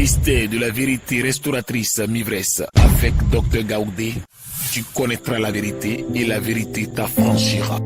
ministère de la vérité restauratrice Mivresse avec Dr Gaoudé, tu connaîtras la vérité et la vérité t'affranchira.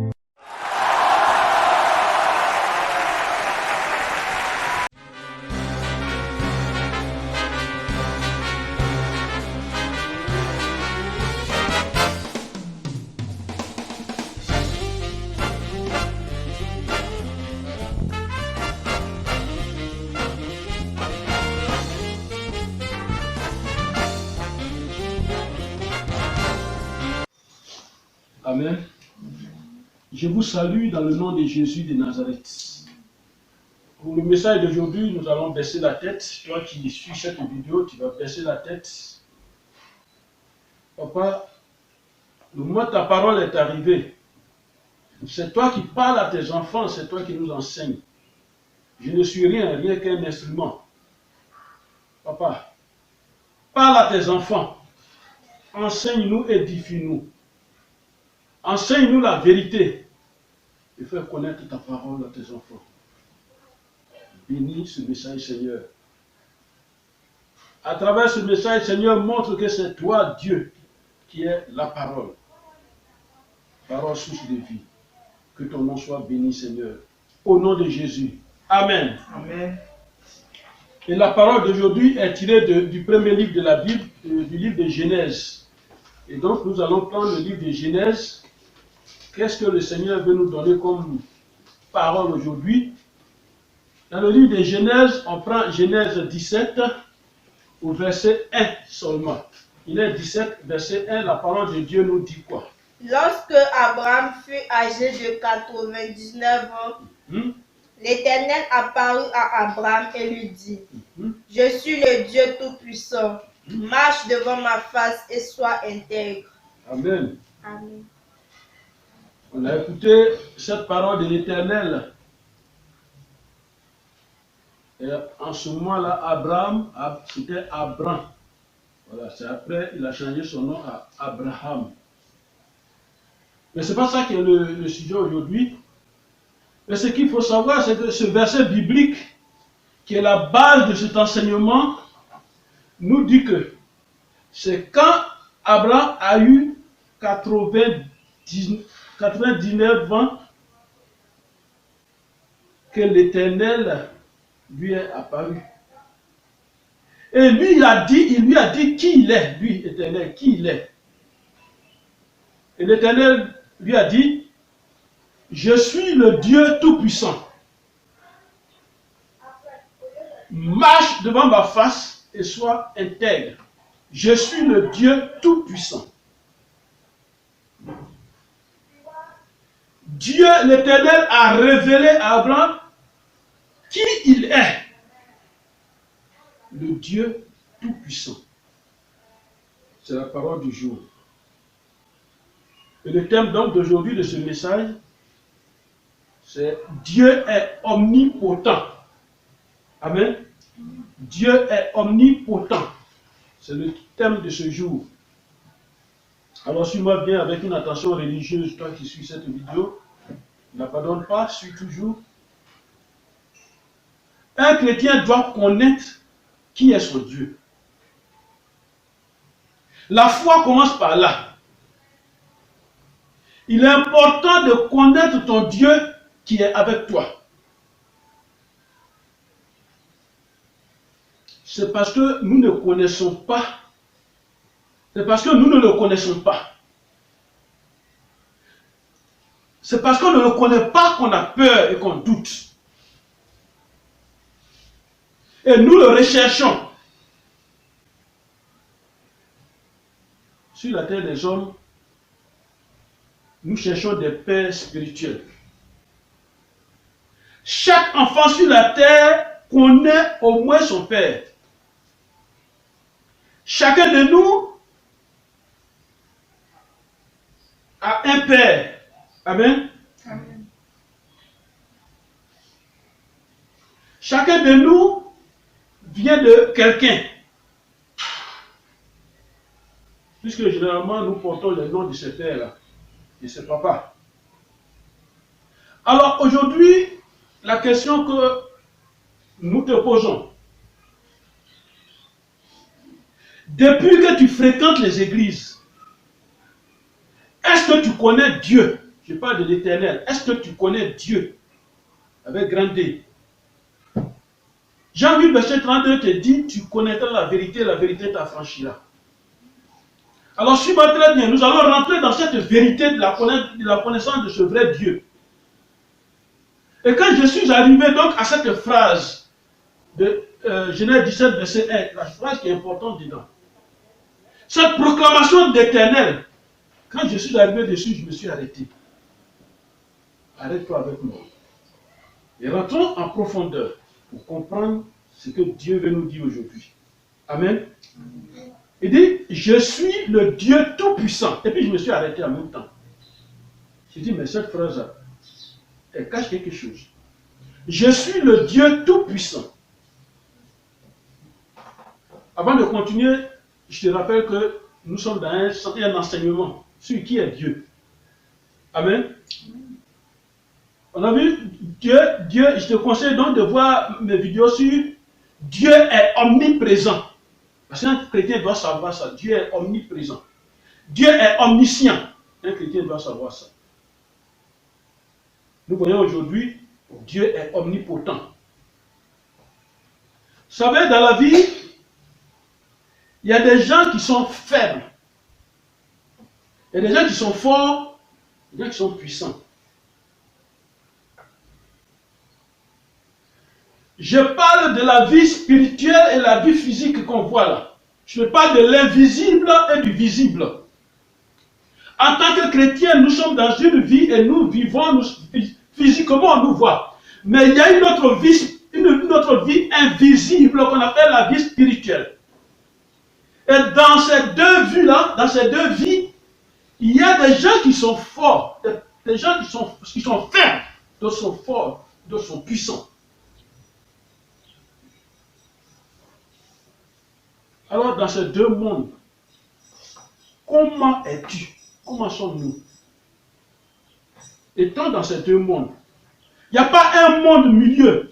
Amen. Je vous salue dans le nom de Jésus de Nazareth. Pour le message d'aujourd'hui, nous allons baisser la tête. Toi qui suis cette vidéo, tu vas baisser la tête. Papa, le moment où ta parole est arrivée, c'est toi qui parles à tes enfants, c'est toi qui nous enseignes. Je ne suis rien qu'un instrument. Papa, parle à tes enfants. Enseigne-nous, édifie-nous. Enseigne-nous la vérité et fais connaître ta parole à tes enfants. Bénis ce message, Seigneur. À travers ce message, Seigneur, montre que c'est toi, Dieu, qui est la parole. Parole source de vie. Que ton nom soit béni, Seigneur. Au nom de Jésus. Amen. Amen. Et la parole d'aujourd'hui est tirée du premier livre de la Bible, du livre de Genèse. Et donc, nous allons prendre le livre de Genèse. Qu'est-ce que le Seigneur veut nous donner comme parole aujourd'hui? Dans le livre de Genèse, on prend Genèse 17 au verset 1 seulement. Il est 17, verset 1, la parole de Dieu nous dit quoi? Lorsque Abraham fut âgé de 99 ans, l'Éternel apparut à Abraham et lui dit, je suis le Dieu Tout-Puissant, marche devant ma face et sois intègre. Amen. Amen. On a écouté cette parole de l'Éternel. Et en ce moment-là, Abraham, c'était Abram. Voilà, c'est après, il a changé son nom à Abraham. Mais ce n'est pas ça qui est le sujet aujourd'hui. Mais ce qu'il faut savoir, c'est que ce verset biblique, qui est la base de cet enseignement, nous dit que c'est quand Abraham a eu 99 ans que l'Éternel lui est apparu. Et lui, il lui a dit qui il est, lui, Éternel, qui il est. Et l'Éternel lui a dit, je suis le Dieu Tout-Puissant. Marche devant ma face et sois intègre. Je suis le Dieu Tout-Puissant. Dieu, l'Éternel, a révélé à Abraham qui il est. Le Dieu Tout-Puissant. C'est la parole du jour. Et le thème donc d'aujourd'hui de ce message, c'est Dieu est omnipotent. Amen. Dieu est omnipotent. C'est le thème de ce jour. Alors suis-moi bien avec une attention religieuse, toi qui suis cette vidéo. Ne pardonne pas, suis toujours. Un chrétien doit connaître qui est son Dieu. La foi commence par là. Il est important de connaître ton Dieu qui est avec toi. C'est parce que nous ne connaissons pas. C'est parce que nous ne le connaissons pas. C'est parce qu'on ne le connaît pas qu'on a peur et qu'on doute. Et nous le recherchons. Sur la terre des hommes, nous cherchons des pères spirituels. Chaque enfant sur la terre connaît au moins son père. Chacun de nous a un père. Amen. Amen. Chacun de nous vient de quelqu'un. Puisque généralement nous portons le nom de ce père-là, de ce papa. Alors aujourd'hui, la question que nous te posons, Depuis que tu fréquentes les églises, est-ce que tu connais Dieu? Je parle de l'Éternel. Est-ce que tu connais Dieu? Avec grand D. Jean 8, verset 32 te dit, tu connaîtras la vérité t'affranchira. Alors, suis-moi très bien, nous allons rentrer dans cette vérité de la connaissance de ce vrai Dieu. Et quand je suis arrivé donc à cette phrase de Genèse 17, verset 1, la phrase qui est importante dedans, cette proclamation d'Éternel, quand je suis arrivé dessus, je me suis arrêté. Arrête-toi avec moi. Et rentrons en profondeur pour comprendre ce que Dieu veut nous dire aujourd'hui. Amen. Il dit, je suis le Dieu Tout-Puissant. Et puis je me suis arrêté en même temps. Je dis, mais cette phrase-là, elle cache quelque chose. Je suis le Dieu Tout-Puissant. Avant de continuer, je te rappelle que nous sommes dans un enseignement sur qui est Dieu. Amen. On a vu Dieu, je te conseille donc de voir mes vidéos sur Dieu est omniprésent. Parce qu'un chrétien doit savoir ça. Dieu est omniprésent. Dieu est omniscient. Un chrétien doit savoir ça. Nous voyons aujourd'hui, Dieu est omnipotent. Vous savez, dans la vie, il y a des gens qui sont faibles. Il y a des gens qui sont forts, des gens qui sont puissants. Je parle de la vie spirituelle et la vie physique qu'on voit là. Je parle de l'invisible et du visible. En tant que chrétiens, nous sommes dans une vie et nous vivons physiquement, on nous voit. Mais il y a une autre vie invisible qu'on appelle la vie spirituelle. Et dans ces deux vues-là, dans ces deux vies, il y a des gens qui sont forts, des gens qui sont faibles, d'autres sont forts, d'autres sont puissants. Alors, dans ces deux mondes, comment es-tu? Comment sommes-nous? Étant dans ces deux mondes, il n'y a pas un monde milieu.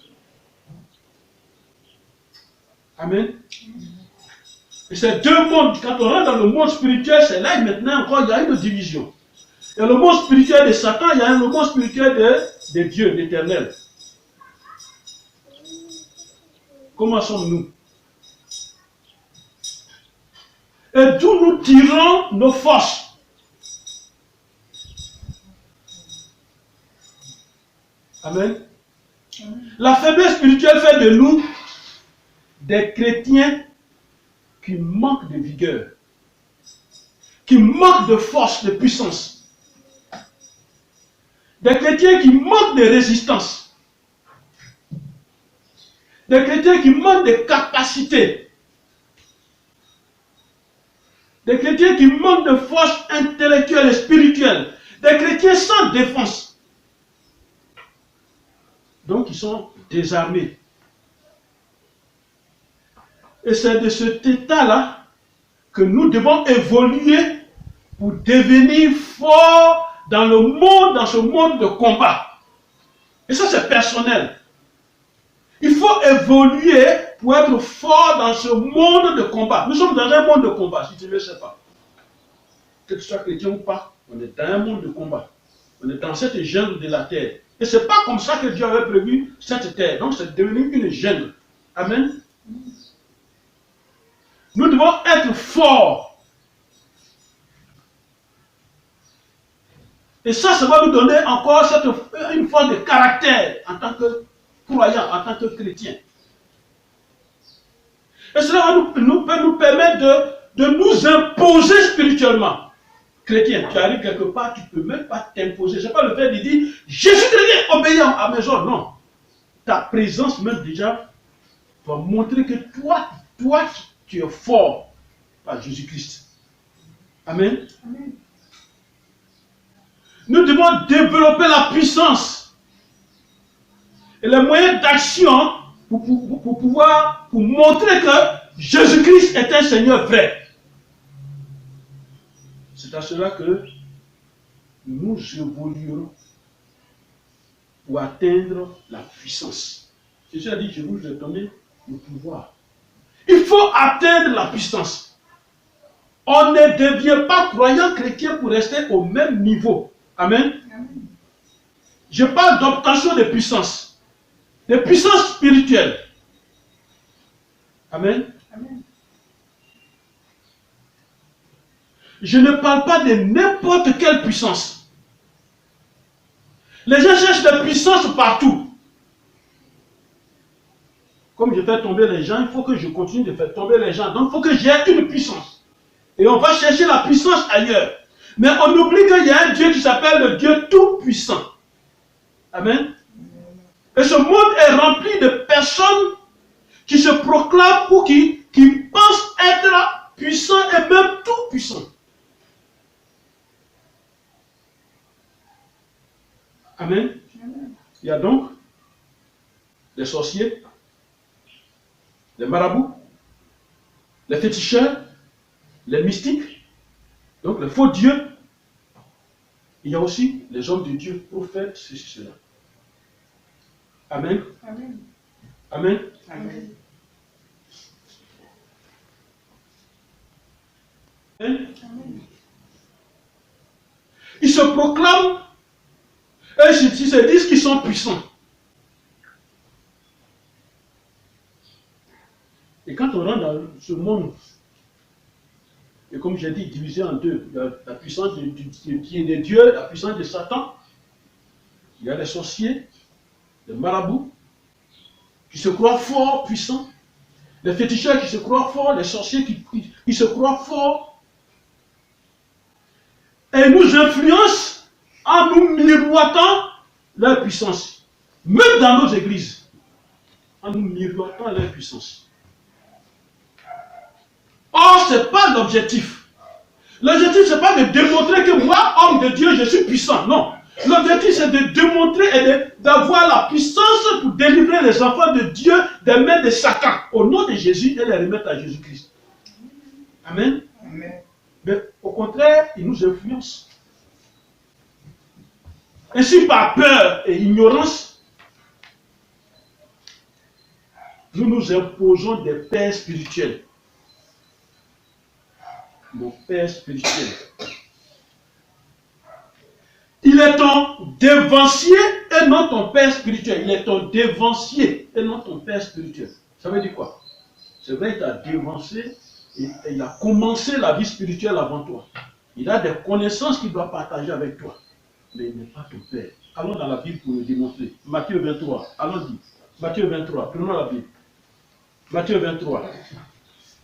Amen. Et ces deux mondes, quand on rentre dans le monde spirituel, c'est là et maintenant encore, il y a une division. Il y a le monde spirituel de Satan, il y a le monde spirituel de Dieu, l'Éternel. Comment sommes-nous? Et d'où nous tirons nos forces? Amen. La faiblesse spirituelle fait de nous des chrétiens qui manquent de vigueur, qui manquent de force, de puissance. Des chrétiens qui manquent de résistance. Des chrétiens qui manquent de capacité. Des chrétiens qui manquent de force intellectuelle et spirituelle. Des chrétiens sans défense. Donc ils sont désarmés. Et c'est de cet état-là que nous devons évoluer pour devenir forts dans le monde, dans ce monde de combat. Et ça c'est personnel. Il faut évoluer pour être fort dans ce monde de combat. Nous sommes dans un monde de combat, si tu ne le sais pas. Que tu sois chrétien ou pas, on est dans un monde de combat. On est dans cette jungle de la terre. Et ce n'est pas comme ça que Dieu avait prévu cette terre. Donc c'est devenu une jungle. Amen. Nous devons être forts. Et ça va nous donner encore une force de caractère en tant que croyant, en tant que chrétien. Et cela peut nous permettre de nous imposer spirituellement. Chrétien, tu arrives quelque part, tu ne peux même pas t'imposer. Ce n'est pas le fait de dire, je suis chrétien, obéissant à mes ordres. Non. Ta présence même déjà va montrer que toi, tu es fort par Jésus-Christ. Amen. Amen. Nous devons développer la puissance et les moyens d'action pour montrer que Jésus-Christ est un Seigneur vrai. C'est à cela que nous évoluerons pour atteindre la puissance. Jésus a dit, je vous ai donné le pouvoir. Il faut atteindre la puissance. On ne devient pas croyant chrétien pour rester au même niveau. Amen. Je parle d'obtention de puissance. De puissance spirituelle. Amen. Je ne parle pas de n'importe quelle puissance. Les gens cherchent de puissance partout. Comme je fais tomber les gens, il faut que je continue de faire tomber les gens. Donc il faut que j'ai une puissance. Et on va chercher la puissance ailleurs. Mais on oublie qu'il y a un Dieu qui s'appelle le Dieu tout-puissant. Amen. Et ce monde est rempli de personnes qui se proclament ou qui pensent être puissants et même tout-puissants. Amen. Il y a donc les sorciers, les marabouts, les féticheurs, les mystiques, donc les faux dieux. Il y a aussi les hommes de Dieu, prophètes, ceci, cela. Amen. Amen. Amen. Amen. Amen. Ils se proclament et ils se disent qu'ils sont puissants. Et quand on rentre dans ce monde, et comme j'ai dit, divisé en deux, il y a la puissance de Dieu, la puissance de Satan, il y a les sorciers, les marabouts, qui se croient forts, puissants, les féticheurs qui se croient forts, les sorciers qui se croient forts, et ils nous influencent en nous miroitant leur puissance, même dans nos églises, en nous miroitant leur puissance. Or, ce n'est pas l'objectif. L'objectif, ce n'est pas de démontrer que moi, homme de Dieu, je suis puissant. Non. L'objectif, c'est de démontrer et d'avoir la puissance pour délivrer les enfants de Dieu des mains de Satan, au nom de Jésus, et les remettre à Jésus-Christ. Amen. Amen. Mais au contraire, il nous influence. Ainsi, par peur et ignorance, nous nous imposons des pères spirituels. Mon père spirituel. Il est ton dévancier et non ton père spirituel. Il est ton dévancier et non ton père spirituel. Ça veut dire quoi? C'est vrai qu'il t'a dévancé et il a commencé la vie spirituelle avant toi. Il a des connaissances qu'il doit partager avec toi. Mais il n'est pas ton père. Allons dans la Bible pour le démontrer. Matthieu 23. Allons-y. Matthieu 23. Prenons la Bible. Matthieu 23.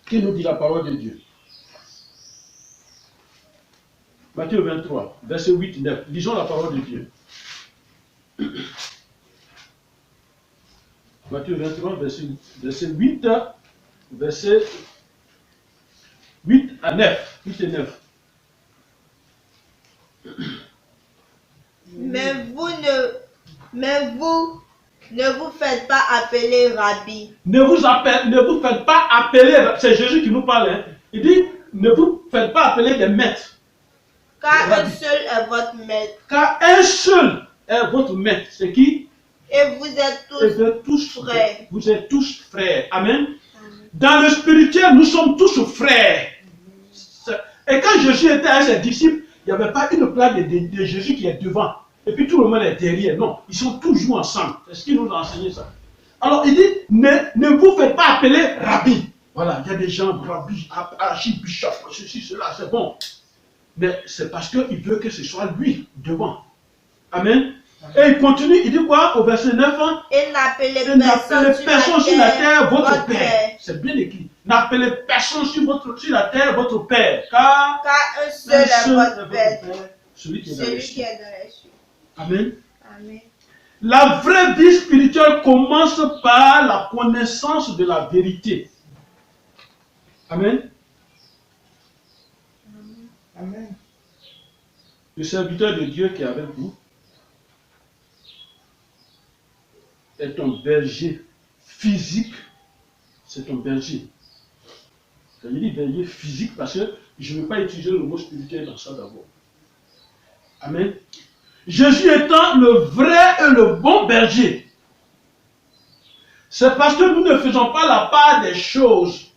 Qui nous dit la parole de Dieu? Matthieu 23, verset 8-9. Lisons la parole de Dieu. Matthieu 23, verset 8, verset 8 à 9. 8 et 9. Mais vous ne vous faites pas appeler Rabbi. Ne vous faites pas appeler, c'est Jésus qui nous parle. Hein. Il dit, ne vous faites pas appeler des maîtres. Car un seul est votre maître. Car un seul est votre maître. C'est qui? Et vous êtes tous frères. Vous êtes tous frères. Amen. Dans le spirituel, nous sommes tous frères. Et quand Jésus était avec ses disciples, il n'y avait pas une place de Jésus qui est devant. Et puis tout le monde est derrière. Non, ils sont toujours ensemble. C'est ce qu'il nous a enseigné ça. Alors il dit, ne vous faites pas appeler Rabbi. Voilà, il y a des gens, Rabbi, archibishop, ceci, cela, c'est bon. Mais c'est parce qu'il veut que ce soit lui devant. Amen. Et il continue, il dit quoi au verset 9? Et n'appelez personne sur la terre votre Père. C'est bien écrit. N'appelez personne sur la terre votre Père. Car un seul est votre Père. Celui qui est dans les cieux. Amen. Amen. La vraie vie spirituelle commence par la connaissance de la vérité. Amen. Amen. Le serviteur de Dieu qui est avec vous est un berger physique. C'est un berger. Je dis berger physique parce que je ne veux pas utiliser le mot spirituel dans ça d'abord. Amen. Jésus étant le vrai et le bon berger. C'est parce que nous ne faisons pas la part des choses.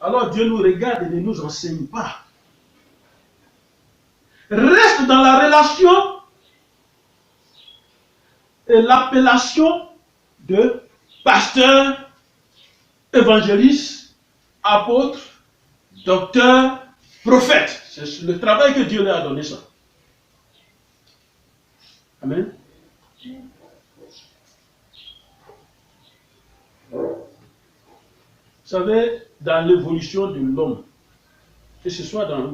Alors Dieu nous regarde et ne nous enseigne pas. reste dans la relation et l'appellation de pasteur, évangéliste, apôtre, docteur, prophète. C'est le travail que Dieu leur a donné ça. Amen. Vous savez, dans l'évolution de l'homme, que ce soit dans le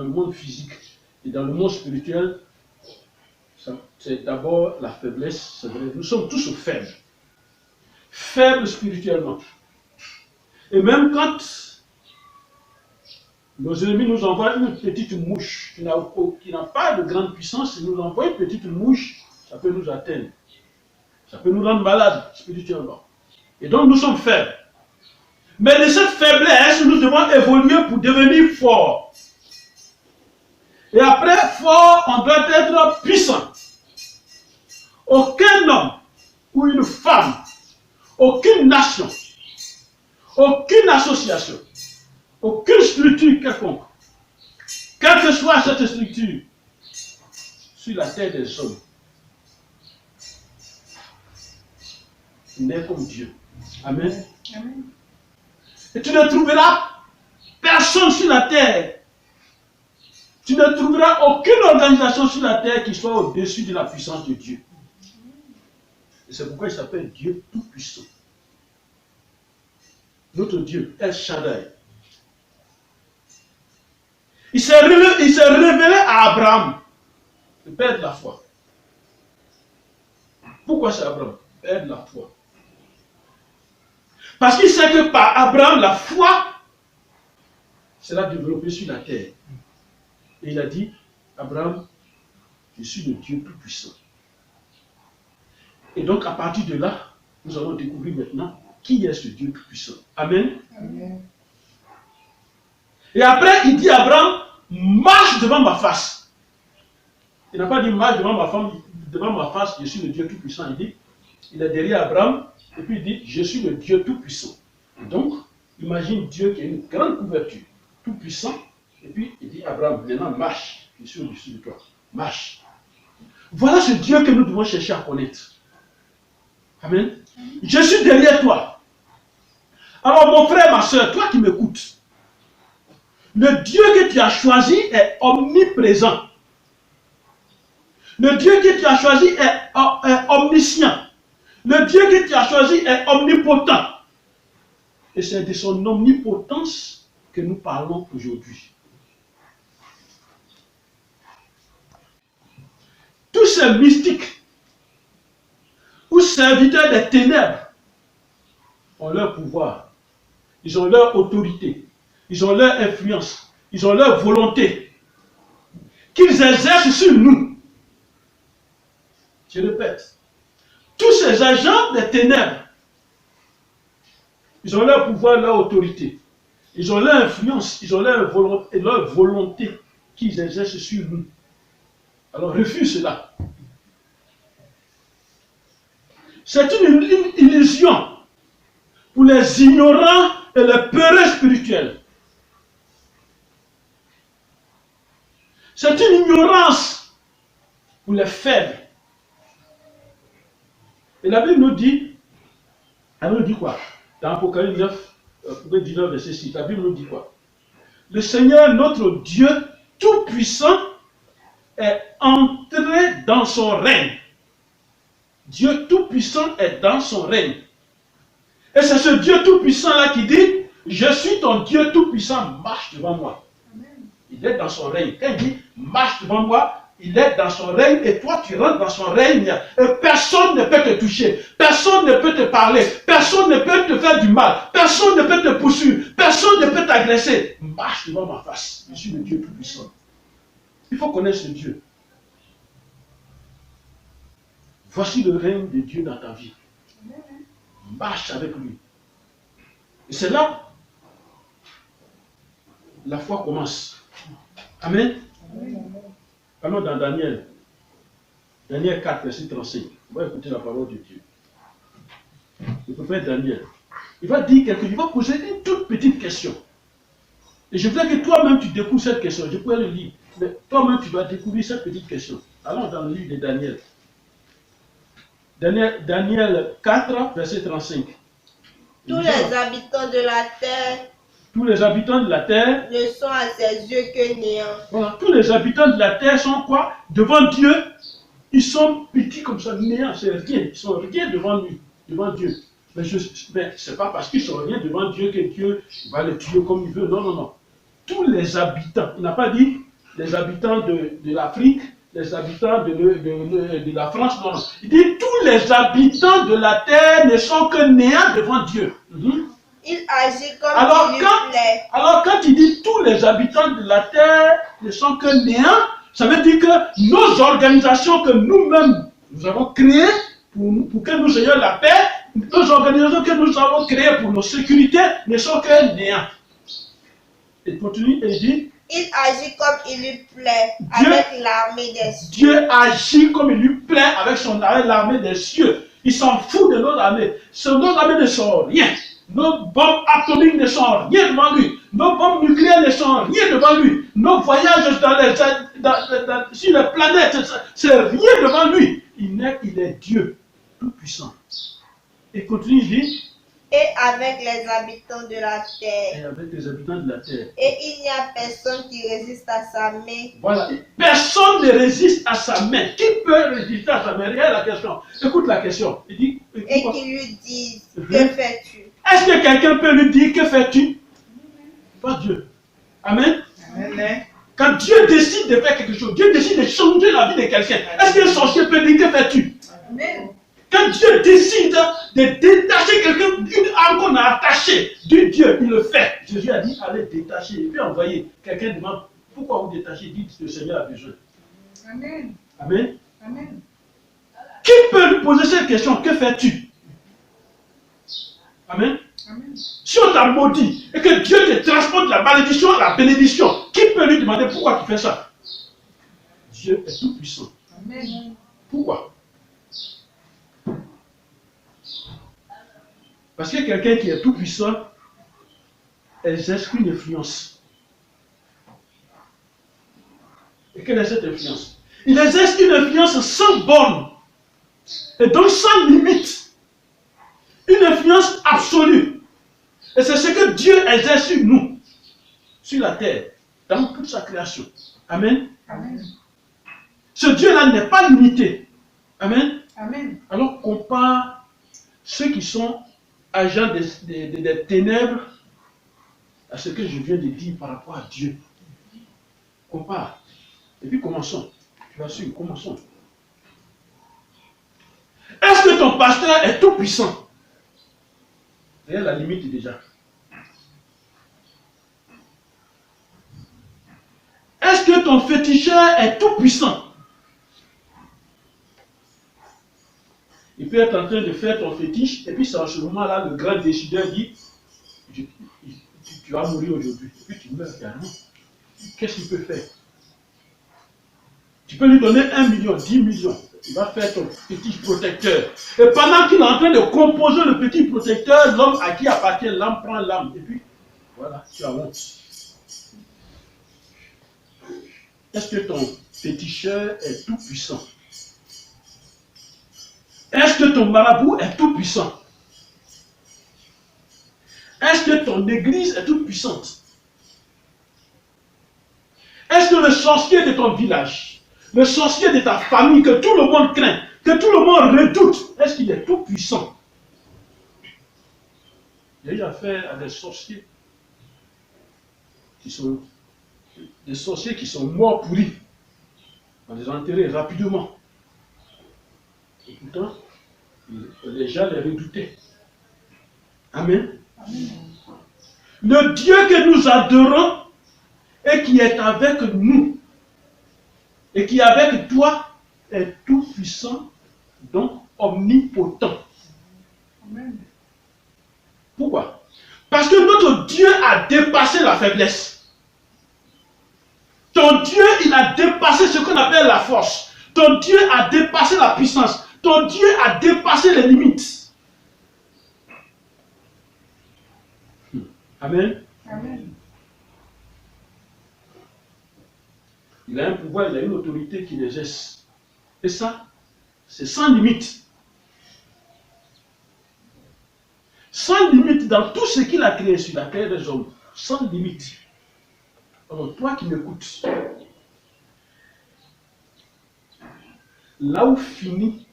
monde physique et dans le monde spirituel, c'est d'abord la faiblesse, c'est vrai. Nous sommes tous faibles. Faibles spirituellement. Et même quand nos ennemis nous envoient une petite mouche qui n'a pas de grande puissance, ils nous envoient une petite mouche, ça peut nous atteindre. Ça peut nous rendre malades spirituellement. Et donc nous sommes faibles. Mais de cette faiblesse, nous devons évoluer pour devenir forts. Et après, fort, on doit être puissant. Aucun homme ou une femme, aucune nation, aucune association, aucune structure quelconque, quelle que soit cette structure, sur la terre des hommes, n'est comme Dieu. Amen. Amen. Et tu ne trouveras personne sur la terre. Tu ne trouveras aucune organisation sur la terre qui soit au-dessus de la puissance de Dieu. Et c'est pourquoi il s'appelle Dieu Tout-Puissant. Notre Dieu, El Shaddai. Il s'est révélé à Abraham, le père de la foi. Pourquoi c'est Abraham? Père de la foi. Parce qu'il sait que par Abraham, la foi sera développée sur la terre. Et il a dit, Abraham, je suis le Dieu Tout-Puissant. Et donc, à partir de là, nous allons découvrir maintenant qui est ce Dieu Tout-Puissant. Amen. Amen. Et après, il dit à Abraham, marche devant ma face. Il n'a pas dit, marche devant ma face, je suis le Dieu Tout-Puissant. Il dit, il est derrière Abraham, et puis il dit, je suis le Dieu Tout-Puissant. Donc, imagine Dieu qui a une grande couverture, Tout-Puissant, et puis il dit, Abraham, maintenant marche, je suis au-dessus de toi, marche. Voilà ce Dieu que nous devons chercher à connaître. Amen. Je suis derrière toi. Alors mon frère, ma soeur, toi qui m'écoutes, le Dieu que tu as choisi est omniprésent. Le Dieu que tu as choisi est omniscient. Le Dieu que tu as choisi est omnipotent. Et c'est de son omnipotence que nous parlons aujourd'hui. Tous ces mystiques ou serviteurs des ténèbres ont leur pouvoir, ils ont leur autorité, ils ont leur influence, ils ont leur volonté qu'ils exercent sur nous. Je répète, tous ces agents des ténèbres, ils ont leur pouvoir, leur autorité, ils ont leur influence, ils ont leur volonté qu'ils exercent sur nous. Alors refuse cela. C'est une illusion pour les ignorants et les peureux spirituels. C'est une ignorance pour les faibles. Et la Bible nous dit, elle nous dit quoi? Dans Apocalypse 19, verset 6, la Bible nous dit quoi? Le Seigneur, notre Dieu Tout-Puissant, est entré dans son règne. Dieu Tout-Puissant est dans son règne. Et c'est ce Dieu Tout-Puissant-là qui dit, je suis ton Dieu Tout-Puissant, marche devant moi. Amen. Il est dans son règne. Quand il dit, marche devant moi, il est dans son règne et toi tu rentres dans son règne et personne ne peut te toucher, personne ne peut te parler, personne ne peut te faire du mal, personne ne peut te poursuivre, personne ne peut t'agresser. Marche devant ma face, je suis le Dieu Tout-Puissant. Il faut connaître ce Dieu. Voici le règne de Dieu dans ta vie. Marche avec lui. Et c'est là la foi commence. Amen. Allons dans Daniel. Daniel 4, verset 35. On va écouter la parole de Dieu. Le prophète Daniel. Il va dire quelque chose. Il va poser une toute petite question. Et je voudrais que toi-même tu découvres cette question. Je pourrais le lire. Mais toi-même, tu vas découvrir cette petite question. Allons dans le livre de Daniel. Daniel 4, verset 35. Tous les habitants de la terre tous les habitants de la terre ne sont à ses yeux que néant. Voilà, tous les habitants de la terre sont quoi? Devant Dieu, ils sont petits comme ça, néants, c'est rien. Ils sont rien devant lui, devant Dieu. Mais c'est pas parce qu'ils sont rien devant Dieu que Dieu va les tuer comme il veut. Non, non, non. Tous les habitants, il n'a pas dit les habitants de l'Afrique, les habitants de la France, non, non. Il dit tous les habitants de la terre ne sont que néants devant Dieu. Il agit comme il lui plaît. Alors quand il dit tous les habitants de la terre ne sont que néants, ça veut dire que nos organisations que nous-mêmes nous avons créées pour que nous ayons la paix, nos organisations que nous avons créées pour nos sécurités ne sont que néants. Et continue et dit, il agit comme il lui plaît avec l'armée des cieux. Dieu agit comme il lui plaît avec l'armée des cieux. Il s'en fout de nos armées. Nos armées ne sont rien. Nos bombes atomiques ne sont rien devant lui. Nos bombes nucléaires ne sont rien devant lui. Nos voyages sur les planètes, c'est rien devant lui. Il est Dieu tout-puissant. Et continue, il dit, et avec les habitants de la terre. Et avec les habitants de la terre. Et il n'y a personne qui résiste à sa main. Voilà. Personne ne résiste à sa main. Qui peut résister à sa main? Regarde la question. Écoute la question. Il dit, et qui lui disent, que fais-tu? Est-ce que quelqu'un peut lui dire, que fais-tu? Pas Dieu. Amen. Amen. Quand Dieu décide de faire quelque chose, Dieu décide de changer la vie de quelqu'un, est-ce qu'un sorcier peut dire, que fais-tu? Amen. Quand Dieu décide de détacher quelqu'un, une âme qu'on a attachée du Dieu, il le fait. Jésus a dit, allez détacher. Et puis envoyer. Quelqu'un demande, pourquoi vous détachez? Dites, le Seigneur a besoin. Amen. Amen. Amen. Qui peut lui poser cette question? Que fais-tu? Amen. Amen. Si on t'a maudit et que Dieu te transporte de la malédiction à la bénédiction, qui peut lui demander pourquoi tu fais ça? Dieu est tout puissant. Amen. Pourquoi? Parce que quelqu'un qui est tout puissant exerce une influence. Et quelle est cette influence? Il exerce une influence sans borne et donc sans limite. Une influence absolue. Et c'est ce que Dieu exerce sur nous, sur la terre, dans toute sa création. Amen. Amen. Ce Dieu-là n'est pas limité. Amen. Amen. Alors compare ceux qui sont agents des ténèbres à ce que je viens de dire par rapport à Dieu. Compare. Et puis commençons. Tu vas suivre, commençons. Est-ce que ton pasteur est tout puissant? Regarde la limite déjà. Est-ce que ton féticheur est tout puissant? Il peut être en train de faire ton fétiche, et puis c'est en ce moment-là, le grand décideur dit, tu vas mourir aujourd'hui, et puis tu meurs carrément. Qu'est-ce qu'il peut faire? Tu peux lui donner 1 million, 10 millions, il va faire ton fétiche protecteur. Et pendant qu'il est en train de composer le petit protecteur, l'homme à qui appartient l'âme prend l'âme, et puis, voilà, tu as honte. Est-ce que ton féticheur est tout puissant? Est-ce que ton marabout est tout puissant? Est-ce que ton église est toute puissante? Est-ce que le sorcier de ton village, le sorcier de ta famille, que tout le monde craint, que tout le monde redoute, est-ce qu'il est tout puissant? J'ai eu affaire à des sorciers qui sont morts pourris. On les a enterrés rapidement. Et pourtant, les gens les redoutaient. Amen. Amen. Le Dieu que nous adorons et qui est avec nous et qui est avec toi est tout puissant, donc omnipotent. Amen. Pourquoi? Parce que notre Dieu a dépassé la faiblesse. Ton Dieu, il a dépassé ce qu'on appelle la force. Ton Dieu a dépassé la puissance. Ton Dieu a dépassé les limites. Amen. Amen. Il a un pouvoir, il a une autorité qu'il exerce. Et ça, c'est sans limite. Sans limite dans tout ce qu'il a créé sur la terre des hommes. Sans limite. Alors, toi qui m'écoutes, là où finit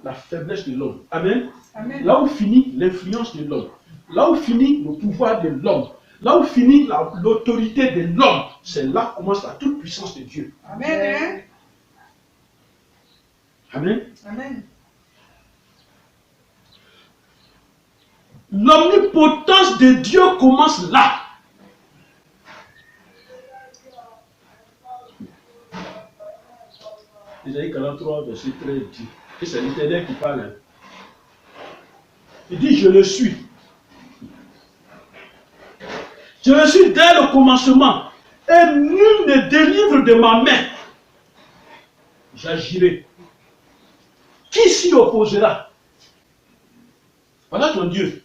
la faiblesse de l'homme, amen. Amen. Là où finit l'influence de l'homme, là où finit le pouvoir de l'homme, là où finit l'autorité de l'homme, c'est là que commence la toute puissance de Dieu. Amen. Amen. Amen. L'omnipotence de Dieu commence là. Isaïe 43, verset 13 dit, et c'est l'Éternel qui parle. Hein. Il dit, je le suis. Je le suis dès le commencement, et nul ne délivre de ma main. J'agirai. Qui s'y opposera? Voilà ton Dieu.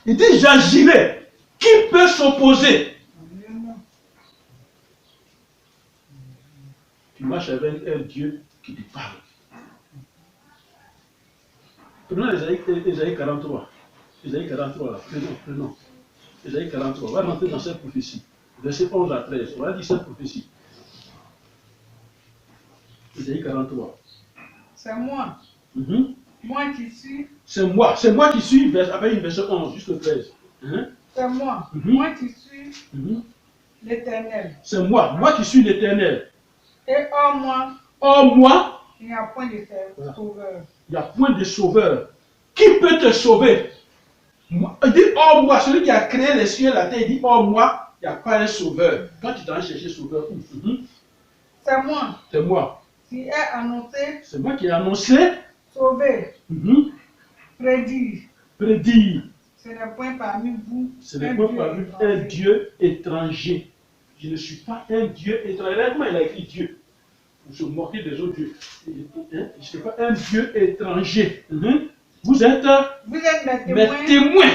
Il dit, j'agirai. Qui peut s'opposer? Tu marches avec un Dieu qui te parle. Prenons Isaïe 43. Isaïe 43, là. Prenons. Isaïe 43. On va rentrer dans cette prophétie. Verset 11 à 13. On va dire cette prophétie. Isaïe 43. C'est moi. Moi qui suis. C'est moi qui suis, avec verset 11 jusqu'au 13. C'est moi. Moi qui suis l'Éternel. C'est moi qui suis l'Éternel. Et hors moi, il n'y a point de sauveur. Il n'y a point de sauveur. Qui peut te sauver? Il dit, oh moi, celui qui a créé les cieux et la terre, il dit, oh moi, il n'y a pas un sauveur. Quand tu t'en vas chercher sauveur, c'est moi. C'est moi. Qui ai annoncé. C'est moi qui ai annoncé. Sauver. Prédire. Prédire. Ce n'est point parmi vous. Ce n'est point parmi vous un Dieu étranger. Je ne suis pas un Dieu étranger. Comment il a écrit Dieu? Vous se moquez des autres dieux. Je ne suis pas un Dieu étranger. Vous êtes mes témoins.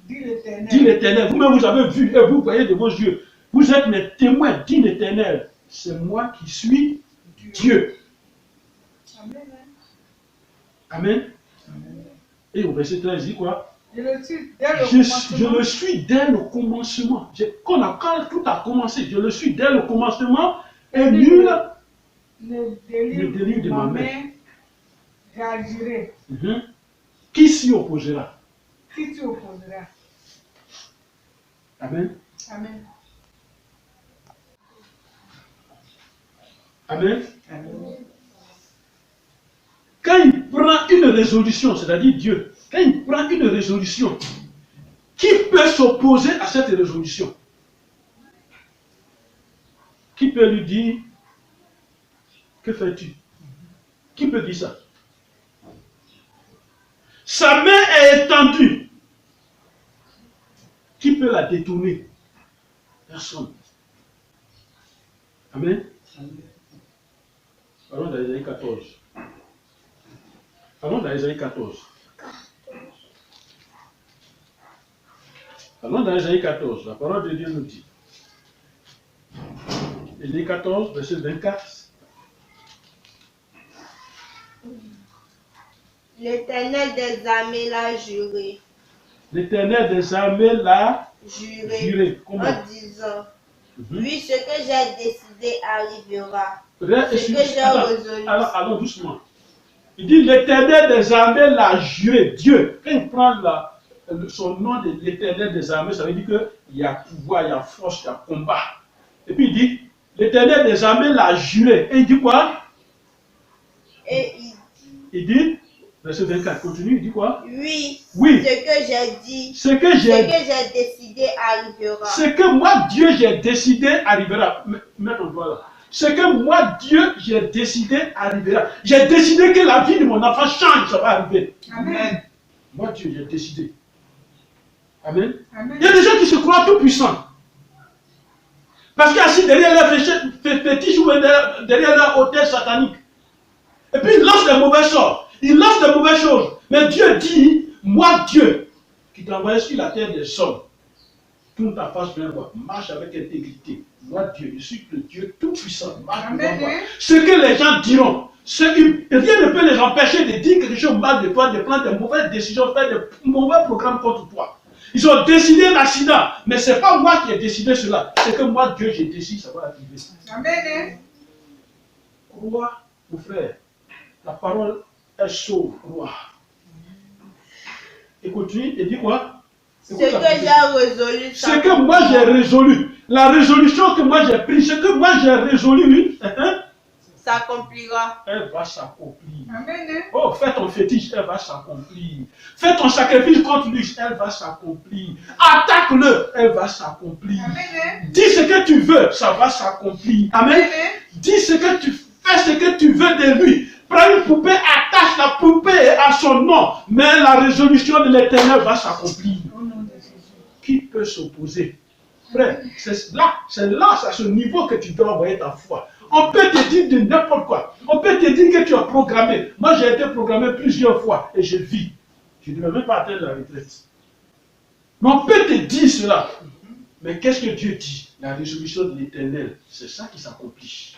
Dit l'Éternel. Vous-même vous avez vu et vous voyez de vos yeux. Vous êtes mes témoins, dit l'Éternel. C'est moi qui suis Dieu. Amen. Amen. Et au verset 13, il dit quoi? Je le suis dès le commencement. Je le suis dès le commencement. Quand tout a commencé, je le suis dès le commencement et nul ne délivre de ma main. J'agirai. Qui s'y opposera? Qui s'y opposera? Amen. Amen. Amen. Quand il prend une résolution, c'est-à-dire Dieu, quand il prend une résolution, qui peut s'opposer à cette résolution? Qui peut lui dire, que fais-tu? Qui peut dire ça? Sa main est étendue. Qui peut la détourner? Personne. Amen. Allons dans Isaïe 14. Allons dans Isaïe 14. Allons dans Isaïe 14. La parole de Dieu nous dit. Isaïe 14, verset 24. L'Éternel des armées l'a juré. L'Éternel des armées l'a juré. Comment? En disant, oui, ce que j'ai décidé arrivera. Ce que j'ai résolu. Allons doucement. Il dit l'Éternel des armées l'a juré. Dieu, quand il prend son nom de l'Éternel des armées, ça veut dire qu'il y a pouvoir, il y a force, il y a combat. Et puis il dit, l'Éternel des armées l'a juré. Et il dit quoi? Et il dit, verset 24, continue, il dit quoi? Oui. Oui. Ce que j'ai dit. Ce que j'ai décidé arrivera. Ce que moi, Dieu, j'ai décidé arrivera. Maintenant, voilà. Ce que moi, Dieu, j'ai décidé arrivera. J'ai décidé que la vie de mon enfant change, ça va arriver. Amen. Moi, Dieu, j'ai décidé. Amen. Amen. Il y a des gens qui se croient tout puissants. Parce qu'assis derrière leur fétiche ou derrière leur hôtel satanique. Et puis ils lancent des mauvais sorts. Ils lancent des mauvaises choses. Mais Dieu dit, moi Dieu, qui t'ai envoyé sur la terre des hommes, tourne ta face vers moi, marche avec intégrité. Moi, Dieu, je suis le Dieu tout-puissant. Marche devant moi. Ce que les gens diront, rien ne peut les empêcher de dire quelque chose mal de toi, de prendre de mauvaises décisions, de faire de mauvais programmes contre toi. Ils ont décidé un accident, mais ce n'est pas moi qui ai décidé cela. C'est que moi, Dieu, j'ai décidé, ça va arriver. Amen. Crois, mon frère, la parole est sauve, crois. Et continue et dis quoi? Ce que j'ai résolu. Ce que moi j'ai résolu. La résolution que moi j'ai prise, ce que moi j'ai résolu, s'accomplira. Elle va s'accomplir. Amen. Oh, fais ton fétiche, elle va s'accomplir. Fais ton sacrifice contre lui, elle va s'accomplir. Attaque-le, elle va s'accomplir. Amen. Dis ce que tu veux, ça va s'accomplir. Amen. Dis ce que tu fais, ce que tu veux de lui. Prends une poupée, attache la poupée à son nom. Mais la résolution de l'Éternel va s'accomplir. Qui peut s'opposer? Frère, c'est là, c'est à ce niveau que tu dois envoyer ta foi. On peut te dire de n'importe quoi. On peut te dire que tu as programmé. Moi, j'ai été programmé plusieurs fois et je vis. Je ne devais même pas atteindre la retraite. Mais on peut te dire cela. Mais qu'est-ce que Dieu dit? La résolution de l'Éternel, c'est ça qui s'accomplit.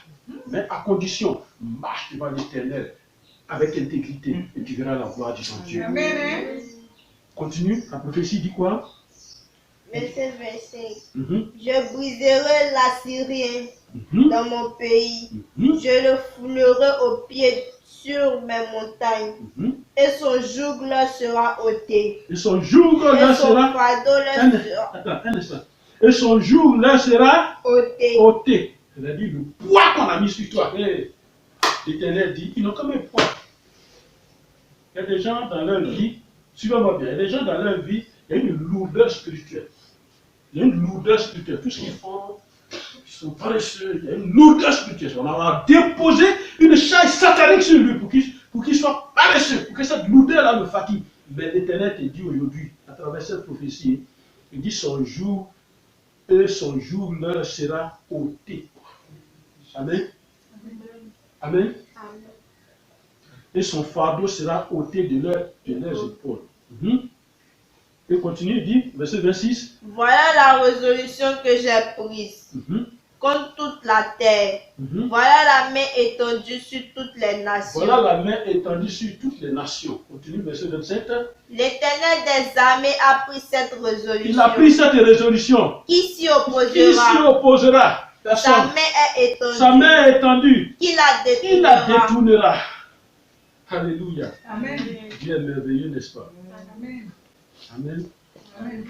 Mais à condition, marche devant l'Éternel avec intégrité et tu verras la gloire de ton Dieu. Amen. Continue, la prophétie dit quoi? Verset 25. Je briserai l'Assyrien dans mon pays. Je le foulerai au pied sur mes montagnes. Et son joug leur sera ôté. Et son joug leur sera ôté. Et son joug leur sera ôté. C'est-à-dire le poids qu'on a mis sur toi. L'Éternel dit, ils n'ont comme un poids. Il y a des gens dans leur vie, suivez-moi bien, il y a des gens dans leur vie, il y a une lourdeur spirituelle. Il y a une lourdeur spirituelle. Tout ce qu'ils font, ils sont paresseux. Il y a une lourdeur spirituelle. On a déposé une charge satanique sur lui pour qu'il soit paresseux, pour que cette lourdeur-là le fatigue. Mais l'Éternel te dit aujourd'hui, à travers cette prophétie, il dit son jour leur sera ôté. Amen. Amen. Et son fardeau sera ôté de leurs épaules. Et continue, il dit, verset 26. Voilà la résolution que j'ai prise contre toute la terre. Voilà la main étendue sur toutes les nations. Voilà la main étendue sur toutes les nations. Continue, verset 27. L'Éternel des armées a pris cette résolution. Il a pris cette résolution. Qui s'y opposera? Qui s'y opposera? Personne. Sa main est étendue. Sa main est étendue. Qui la détournera? Il la détournera. Alléluia. Amen. Dieu est merveilleux, n'est-ce pas? Amen. Amen. Amen.